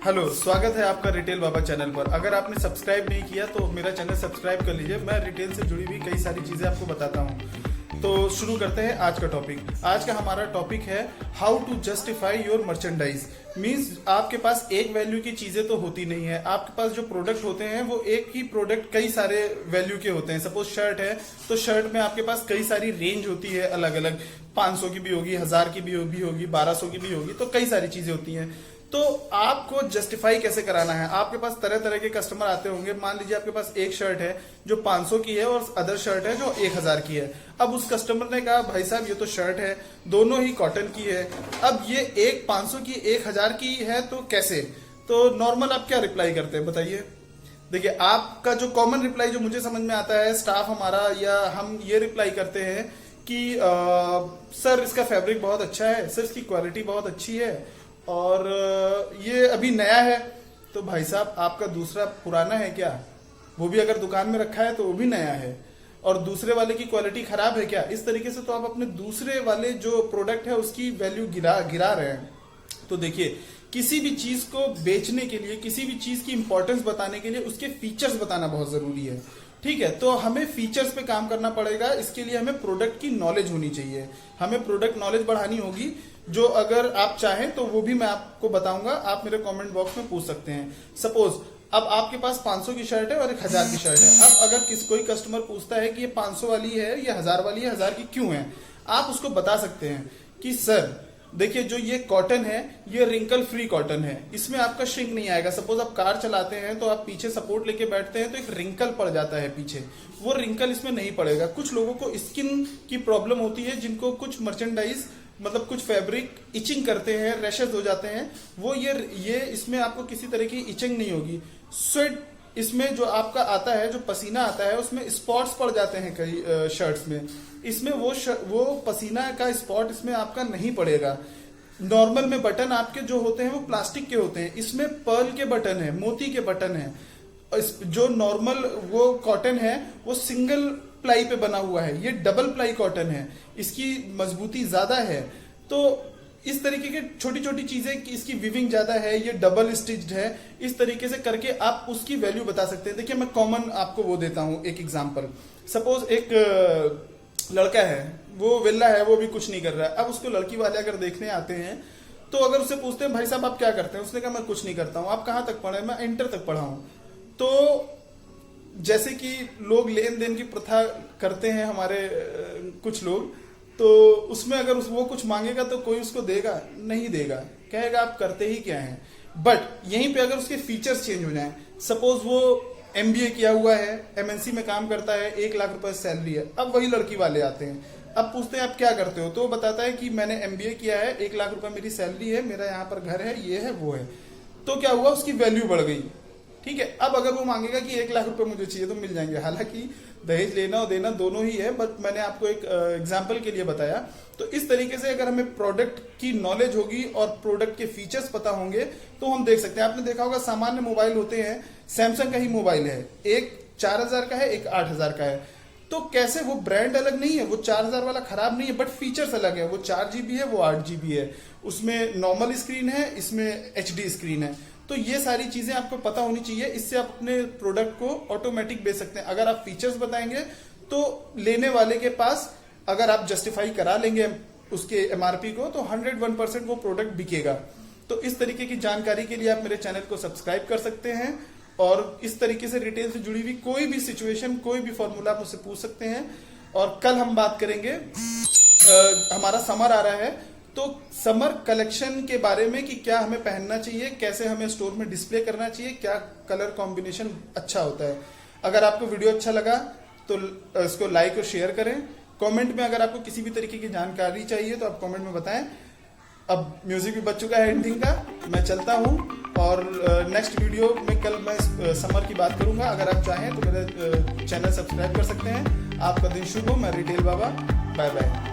Hello, स्वागत है आपका रिटेल बाबा चैनल पर। अगर आपने सब्सक्राइब नहीं किया तो मेरा चैनल सब्सक्राइब कर लीजिए। मैं रिटेल से जुड़ी हुई कई सारी चीज़ें आपको बताता हूँ। तो शुरू करते हैं आज का टॉपिक। आज का हमारा टॉपिक है how to justify your merchandise. Means आपके पास एक वैल्यू की चीज़ें तो होती नहीं है। आपके पास जो प्रोडक्ट होते हैं वो एक ही प्रोडक्ट कई सारे वैल्यू के होते हैं। सपोज शर्ट है तो शर्ट में आपके पास कई सारी रेंज होती है अलग अलग, 500 की भी होगी, 1000 की भी होगी, 1200 की भी होगी, तो कई सारी चीज़ें होती हैं। तो आपको जस्टिफाई कैसे कराना है? आपके पास तरह तरह के कस्टमर आते होंगे। मान लीजिए आपके पास एक शर्ट है जो 500 की है और अदर शर्ट है जो 1000 की है। अब उस कस्टमर ने कहा भाई साहब ये तो शर्ट है, दोनों ही कॉटन की है, अब ये एक 500 की 1000 की है तो कैसे? तो नॉर्मल आप क्या रिप्लाई करते हैं बताइए? देखिए, आपका जो कॉमन रिप्लाई जो मुझे समझ में आता है, स्टाफ हमारा या हम ये रिप्लाई करते हैं कि सर इसका फैब्रिक बहुत अच्छा है, सर इसकी क्वालिटी बहुत अच्छी है और ये अभी नया है। तो भाई साहब आपका दूसरा पुराना है क्या? वो भी अगर दुकान में रखा है तो वो भी नया है और दूसरे वाले की क्वालिटी खराब है क्या? इस तरीके से तो आप अपने दूसरे वाले जो प्रोडक्ट है उसकी वैल्यू गिरा रहे हैं। तो देखिए, किसी भी चीज को बेचने के लिए, किसी भी चीज की इंपॉर्टेंस बताने के लिए उसके फीचर्स बताना बहुत जरूरी है। ठीक है, तो हमें फीचर्स पे काम करना पड़ेगा। इसके लिए हमें प्रोडक्ट की नॉलेज होनी चाहिए, हमें प्रोडक्ट नॉलेज बढ़ानी होगी, जो अगर आप चाहें तो वो भी मैं आपको बताऊंगा। आप मेरे कमेंट बॉक्स में पूछ सकते हैं। सपोज अब आपके पास 500 की शर्ट है और 1000 की शर्ट है। अब अगर कोई कस्टमर पूछता है कि ये 500 वाली है या 1000 वाली है, 1000 की क्यों है, आप उसको बता सकते हैं कि सर देखिए जो ये कॉटन है ये रिंकल फ्री कॉटन है, इसमें आपका श्रिंक नहीं आएगा। सपोज आप कार चलाते हैं तो आप पीछे सपोर्ट लेके बैठते हैं तो एक रिंकल पड़ जाता है पीछे, वो रिंकल इसमें नहीं पड़ेगा। कुछ लोगों को स्किन की प्रॉब्लम होती है, जिनको कुछ मर्चेंडाइज मतलब कुछ फैब्रिक इचिंग करते हैं, रैशेस हो जाते हैं, वो ये इसमें आपको किसी तरह की इचिंग नहीं होगी। स्वेट इसमें जो आपका आता है, जो पसीना आता है उसमें स्पॉट्स पड़ जाते हैं कई शर्ट्स में, इसमें वो पसीना का स्पॉट इसमें आपका नहीं पड़ेगा। नॉर्मल में बटन आपके जो होते हैं वो प्लास्टिक के होते हैं, इसमें पर्ल के बटन है, मोती के बटन है। जो नॉर्मल वो कॉटन है वो सिंगल प्लाई पे बना हुआ है, ये डबल प्लाई कॉटन है, इसकी मजबूती ज्यादा है। तो इस तरीके के छोटी छोटी चीजें कि इसकी विविंग ज्यादा है, ये डबल स्टिच्ड है, इस तरीके से करके आप उसकी वैल्यू बता सकते हैं। देखिए, मैं कॉमन आपको वो देता हूं एक एग्जांपल। सपोज एक लड़का है, वो वेल्ला है, वो भी कुछ नहीं कर रहा है। अब उसको लड़की वाले अगर देखने आते हैं तो अगर उससे पूछते हैं भाई साहब आप क्या करते हैं, उसने कहा मैं कुछ नहीं करता हूं। आप कहां तक पढ़े? मैं इंटर तक पढ़ा हूं। तो जैसे कि लोग लेन देन की प्रथा करते हैं हमारे कुछ लोग, तो उसमें अगर वो कुछ मांगेगा तो कोई उसको देगा नहीं देगा, कहेगा आप करते ही क्या हैं। बट यहीं पे अगर उसके फीचर्स चेंज हो जाएं, सपोज वो MBA किया हुआ है, MNC में काम करता है, 1 लाख रुपए सैलरी है। अब वही लड़की वाले आते हैं, अब पूछते हैं आप क्या करते हो, तो वो बताता है कि मैंने MBA किया है, 1 लाख रुपए मेरी सैलरी है, मेरा यहाँ पर घर है, ये है वो है। तो क्या हुआ, उसकी वैल्यू बढ़ गई। ठीक है, अब अगर वो मांगेगा कि 1 लाख रुपए मुझे चाहिए तो मिल जाएंगे। हालांकि दहेज लेना और देना दोनों ही है, बट मैंने आपको एक एग्जांपल के लिए बताया। तो इस तरीके से अगर हमें प्रोडक्ट की नॉलेज होगी और प्रोडक्ट के फीचर्स पता होंगे तो हम देख सकते हैं। आपने देखा होगा सामान्य मोबाइल होते हैं, सैमसंग का ही मोबाइल है, एक 4000 का है, एक 8000 का है। तो कैसे वो ब्रांड अलग नहीं है, वो 4000 वाला खराब नहीं है, बट फीचर्स अलग है। वो 4GB है, वो 8GB है, उसमें नॉर्मल स्क्रीन है, इसमें HD स्क्रीन है। तो ये सारी चीजें आपको पता होनी चाहिए, इससे आप अपने प्रोडक्ट को ऑटोमेटिक बेच सकते हैं। अगर आप फीचर्स बताएंगे तो लेने वाले के पास अगर आप जस्टिफाई करा लेंगे उसके MRP को तो 101% वो प्रोडक्ट बिकेगा। तो इस तरीके की जानकारी के लिए आप मेरे चैनल को सब्सक्राइब कर सकते हैं और इस तरीके से रिटेल से जुड़ी हुई कोई भी सिचुएशन, कोई भी फॉर्मूला आप मुझसे पूछ सकते हैं। और कल हम बात करेंगे, हमारा समर आ रहा है तो समर कलेक्शन के बारे में कि क्या हमें पहनना चाहिए, कैसे हमें स्टोर में डिस्प्ले करना चाहिए, क्या कलर कॉम्बिनेशन अच्छा होता है। अगर आपको वीडियो अच्छा लगा तो इसको लाइक और शेयर करें। कमेंट में अगर आपको किसी भी तरीके की जानकारी चाहिए तो आप कमेंट में बताएं। अब म्यूजिक भी बच चुका है एंडिंग का, मैं चलता हूं और नेक्स्ट वीडियो में कल मैं समर की बात करूंगा। अगर आप चाहें तो मेरे चैनल सब्सक्राइब कर सकते हैं। आपका दिन शुभ हो। मैं रिटेल बाबा, बाय बाय।